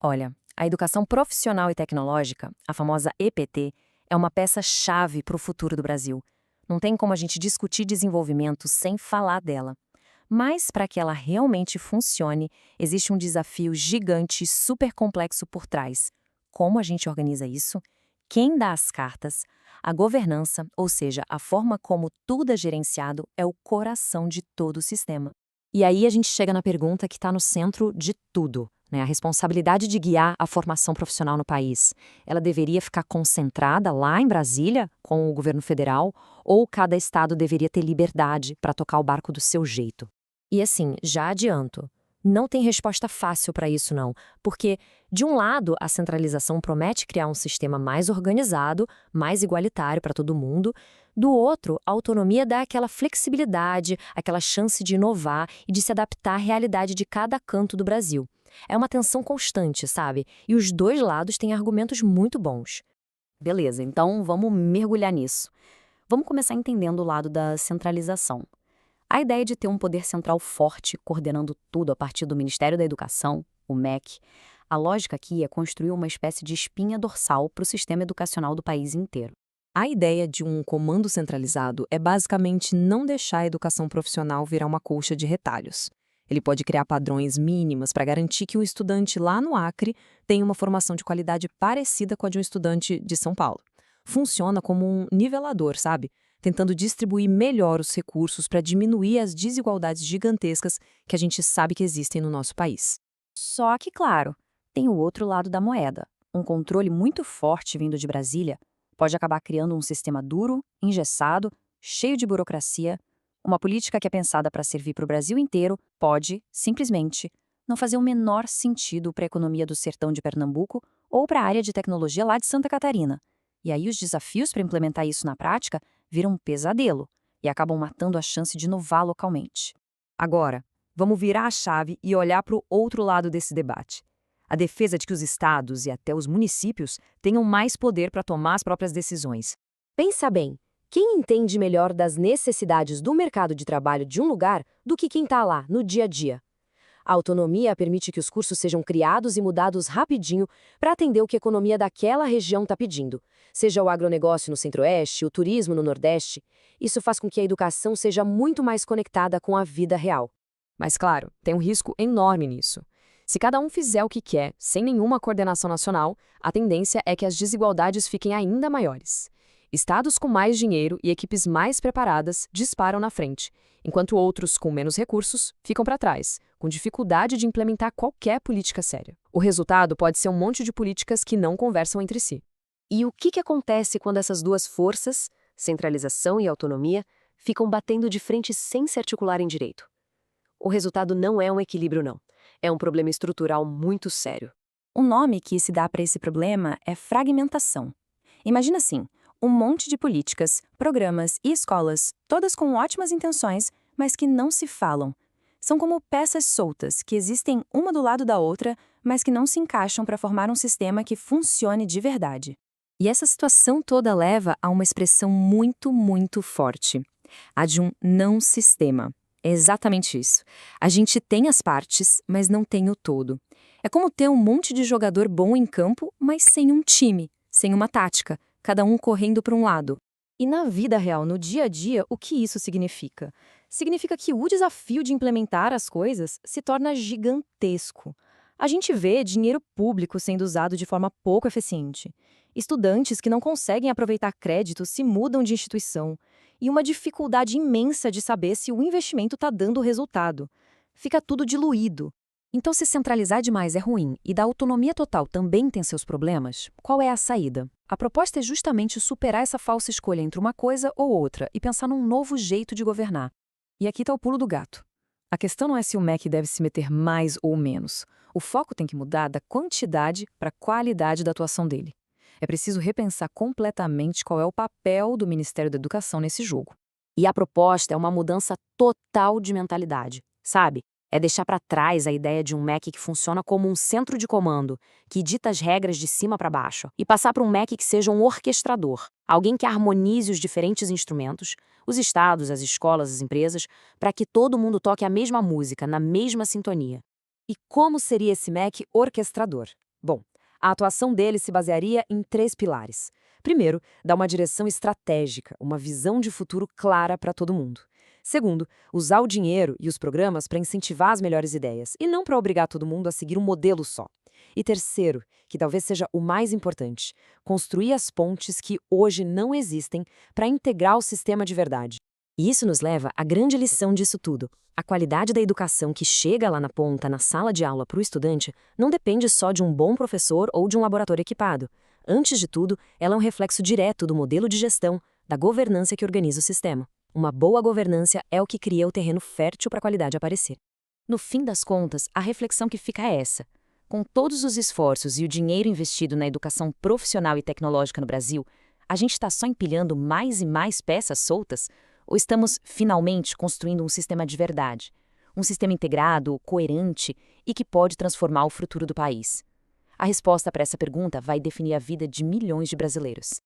Olha, a educação profissional e tecnológica, a famosa EPT, é uma peça-chave para o futuro do Brasil. Não tem como a gente discutir desenvolvimento sem falar dela. Mas para que ela realmente funcione, existe um desafio gigante e super complexo por trás. Como a gente organiza isso? Quem dá as cartas? A governança, ou seja, a forma como tudo é gerenciado, é o coração de todo o sistema. E aí a gente chega na pergunta que está no centro de tudo, né? A responsabilidade de guiar a formação profissional no país. Ela deveria ficar concentrada lá em Brasília, com o governo federal, ou cada estado deveria ter liberdade para tocar o barco do seu jeito? E assim, já adianto, não tem resposta fácil para isso não, porque, de um lado, a centralização promete criar um sistema mais organizado, mais igualitário para todo mundo, do outro, a autonomia dá aquela flexibilidade, aquela chance de inovar e de se adaptar à realidade de cada canto do Brasil. É uma tensão constante, sabe? E os dois lados têm argumentos muito bons. Beleza, então vamos mergulhar nisso. Vamos começar entendendo o lado da centralização. A ideia de ter um poder central forte, coordenando tudo a partir do Ministério da Educação, o MEC, a lógica aqui é construir uma espécie de espinha dorsal para o sistema educacional do país inteiro. A ideia de um comando centralizado é basicamente não deixar a educação profissional virar uma colcha de retalhos. Ele pode criar padrões mínimos para garantir que o estudante lá no Acre tenha uma formação de qualidade parecida com a de um estudante de São Paulo. Funciona como um nivelador, sabe? Tentando distribuir melhor os recursos para diminuir as desigualdades gigantescas que a gente sabe que existem no nosso país. Só que, claro, tem o outro lado da moeda. Um controle muito forte vindo de Brasília pode acabar criando um sistema duro, engessado, cheio de burocracia. Uma política que é pensada para servir para o Brasil inteiro pode, simplesmente, não fazer o menor sentido para a economia do sertão de Pernambuco ou para a área de tecnologia lá de Santa Catarina. E aí os desafios para implementar isso na prática viram um pesadelo e acabam matando a chance de inovar localmente. Agora, vamos virar a chave e olhar para o outro lado desse debate. A defesa de que os estados e até os municípios tenham mais poder para tomar as próprias decisões. Pensa bem, quem entende melhor das necessidades do mercado de trabalho de um lugar do que quem está lá, no dia a dia? A autonomia permite que os cursos sejam criados e mudados rapidinho para atender o que a economia daquela região está pedindo, seja o agronegócio no Centro-Oeste, o turismo no Nordeste. Isso faz com que a educação seja muito mais conectada com a vida real. Mas, claro, tem um risco enorme nisso. Se cada um fizer o que quer, sem nenhuma coordenação nacional, a tendência é que as desigualdades fiquem ainda maiores. Estados com mais dinheiro e equipes mais preparadas disparam na frente, enquanto outros com menos recursos ficam para trás, com dificuldade de implementar qualquer política séria. O resultado pode ser um monte de políticas que não conversam entre si. E o que acontece quando essas duas forças, centralização e autonomia, ficam batendo de frente sem se articularem direito? O resultado não é um equilíbrio, não. É um problema estrutural muito sério. O nome que se dá para esse problema é fragmentação. Imagina assim, um monte de políticas, programas e escolas, todas com ótimas intenções, mas que não se falam. São como peças soltas, que existem uma do lado da outra, mas que não se encaixam para formar um sistema que funcione de verdade. E essa situação toda leva a uma expressão muito, muito forte. A de um não-sistema. É exatamente isso. A gente tem as partes, mas não tem o todo. É como ter um monte de jogador bom em campo, mas sem um time, sem uma tática, cada um correndo para um lado. E na vida real, no dia a dia, o que isso significa? Significa que o desafio de implementar as coisas se torna gigantesco. A gente vê dinheiro público sendo usado de forma pouco eficiente. Estudantes que não conseguem aproveitar crédito se mudam de instituição. E uma dificuldade imensa de saber se o investimento está dando resultado. Fica tudo diluído. Então, se centralizar demais é ruim e dar autonomia total também tem seus problemas, qual é a saída? A proposta é justamente superar essa falsa escolha entre uma coisa ou outra e pensar num novo jeito de governar. E aqui está o pulo do gato. A questão não é se o MEC deve se meter mais ou menos. O foco tem que mudar da quantidade para a qualidade da atuação dele. É preciso repensar completamente qual é o papel do Ministério da Educação nesse jogo. E a proposta é uma mudança total de mentalidade, sabe? É deixar para trás a ideia de um MEC que funciona como um centro de comando, que dita as regras de cima para baixo, e passar para um MEC que seja um orquestrador, alguém que harmonize os diferentes instrumentos, os estados, as escolas, as empresas, para que todo mundo toque a mesma música, na mesma sintonia. E como seria esse MEC orquestrador? Bom, a atuação dele se basearia em 3 pilares. Primeiro, dar uma direção estratégica, uma visão de futuro clara para todo mundo. Segundo, usar o dinheiro e os programas para incentivar as melhores ideias e não para obrigar todo mundo a seguir um modelo só. E terceiro, que talvez seja o mais importante, construir as pontes que hoje não existem para integrar o sistema de verdade. E isso nos leva à grande lição disso tudo. A qualidade da educação que chega lá na ponta, na sala de aula para o estudante, não depende só de um bom professor ou de um laboratório equipado. Antes de tudo, ela é um reflexo direto do modelo de gestão, da governança que organiza o sistema. Uma boa governança é o que cria o terreno fértil para a qualidade aparecer. No fim das contas, a reflexão que fica é essa. Com todos os esforços e o dinheiro investido na educação profissional e tecnológica no Brasil, a gente está só empilhando mais e mais peças soltas? Ou estamos, finalmente, construindo um sistema de verdade? Um sistema integrado, coerente e que pode transformar o futuro do país? A resposta para essa pergunta vai definir a vida de milhões de brasileiros.